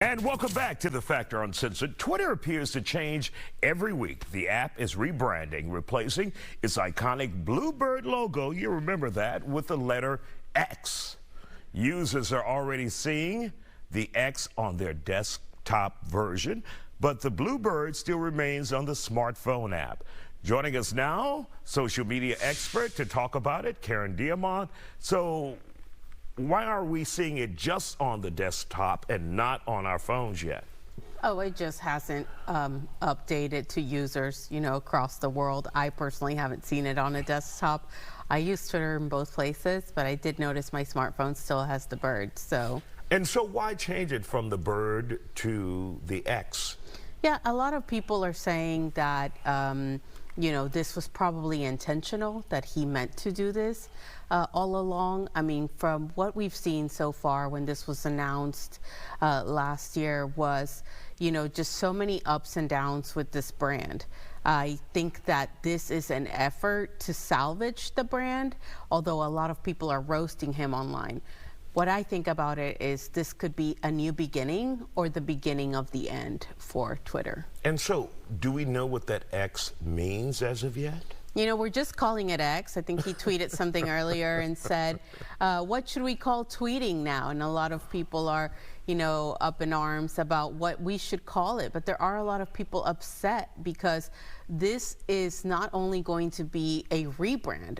And welcome back to the Factor Uncensored. Twitter appears to change every week. The app is rebranding, replacing its iconic bluebird logo, you remember that, with the letter X. Users are already seeing the X on their desktop version, but the bluebird still remains on the smartphone app. Joining us now, social media expert to talk about it, Karen Diamond. So, why are we seeing it just on the desktop and not on our phones yet? Oh, it just hasn't updated to users, across the world. I personally haven't seen it on a desktop. I use Twitter in both places, but I did notice my smartphone still has the bird, so. And so why change it from the bird to the X? Yeah, a lot of people are saying that, this was probably intentional, that he meant to do this all along. I mean, from what we've seen so far when this was announced last year was, just so many ups and downs with this brand. I think that this is an effort to salvage the brand, although a lot of people are roasting him online. What I think about it is this could be a new beginning or the beginning of the end for Twitter. And so, do we know what that X means as of yet? We're just calling it X. I think he tweeted something earlier and said, what should we call tweeting now? And a lot of people are, up in arms about what we should call it. But there are a lot of people upset because this is not only going to be a rebrand.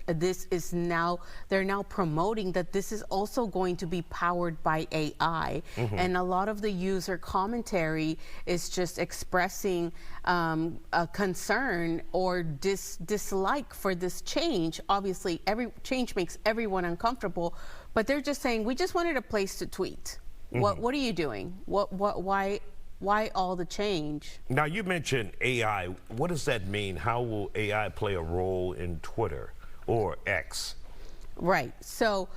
They're now promoting that this is also going to be powered by AI. And a lot of the user commentary is just expressing a concern or dislike for this change. Obviously, every change makes everyone uncomfortable, but they're just saying, we just wanted a place to tweet. What are you doing? Why all the change? Now, you mentioned AI. What does that mean? How will AI play a role in Twitter or X? Right. So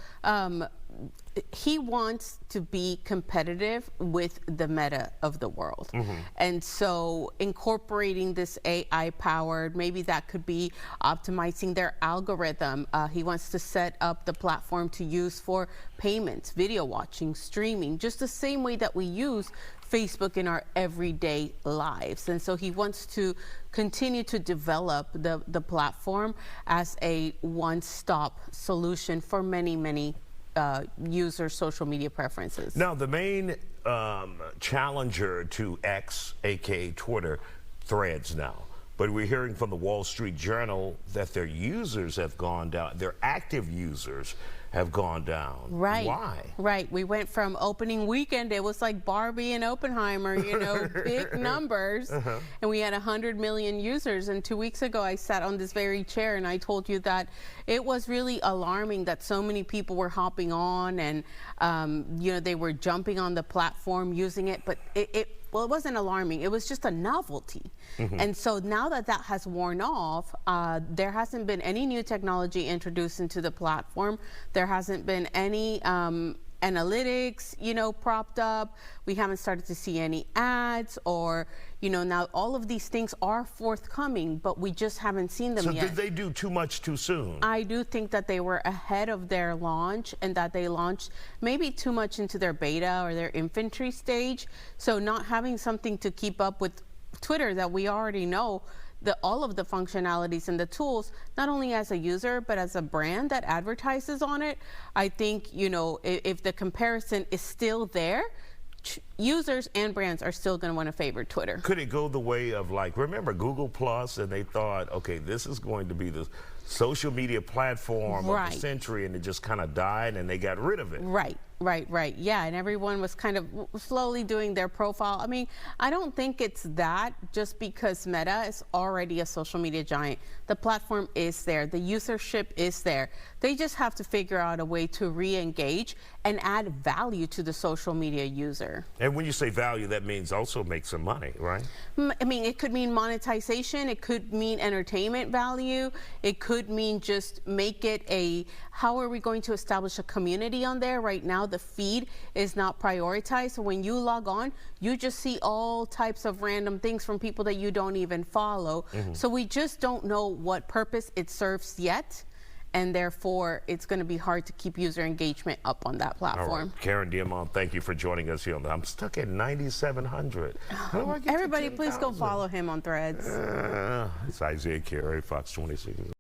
he wants to be competitive with the Meta of the world. And so incorporating this AI-powered, maybe that could be optimizing their algorithm. He wants to set up the platform to use for payments, video watching, streaming, just the same way that we use Facebook in our everyday lives. And so he wants to continue to develop the platform as a one-stop solution for many user social media preferences. Now, the main challenger to X, aka Twitter, Threads now. But we're hearing from the Wall Street Journal that their users have gone down, their active users have gone down. Right. Why? Right. We went from opening weekend, it was like Barbie and Oppenheimer, big numbers. And we had 100 million users. And 2 weeks ago, I sat on this very chair and I told you that it was really alarming that so many people were hopping on and, they were jumping on the platform using it. But well, it wasn't alarming. It was just a novelty. And so now that that has worn off, there hasn't been any new technology introduced into the platform. There hasn't been any analytics, propped up. We haven't started to see any ads or, now all of these things are forthcoming, but we just haven't seen them yet. So did they do too much too soon? I do think that they were ahead of their launch and that they launched maybe too much into their beta or their infancy stage. So not having something to keep up with Twitter that we already know, all of the functionalities and the tools, not only as a user, but as a brand that advertises on it. I think, if the comparison is still there, users and brands are still going to want to favor Twitter. Could it go the way of, remember Google Plus, and they thought, okay, this is going to be the social media platform of the century, and it just kind of died and they got rid of it. Right. Yeah, and everyone was kind of slowly doing their profile. I mean, I don't think it's that just because Meta is already a social media giant. The platform is there. The usership is there. They just have to figure out a way to re-engage and add value to the social media user. And when you say value, that means also make some money, right? I mean, it could mean monetization. It could mean entertainment value. It could mean just make it how are we going to establish a community on there? Right now, the feed is not prioritized. So when you log on, you just see all types of random things from people that you don't even follow. So we just don't know what purpose it serves yet. and therefore it's going to be hard to keep user engagement up on that platform. All right. Karen Diamond, thank you for joining us here. I'm stuck at 9,700. How do I get Everybody, to please go 10,000? follow him on Threads. It's Isaiah KRIV, Fox 26.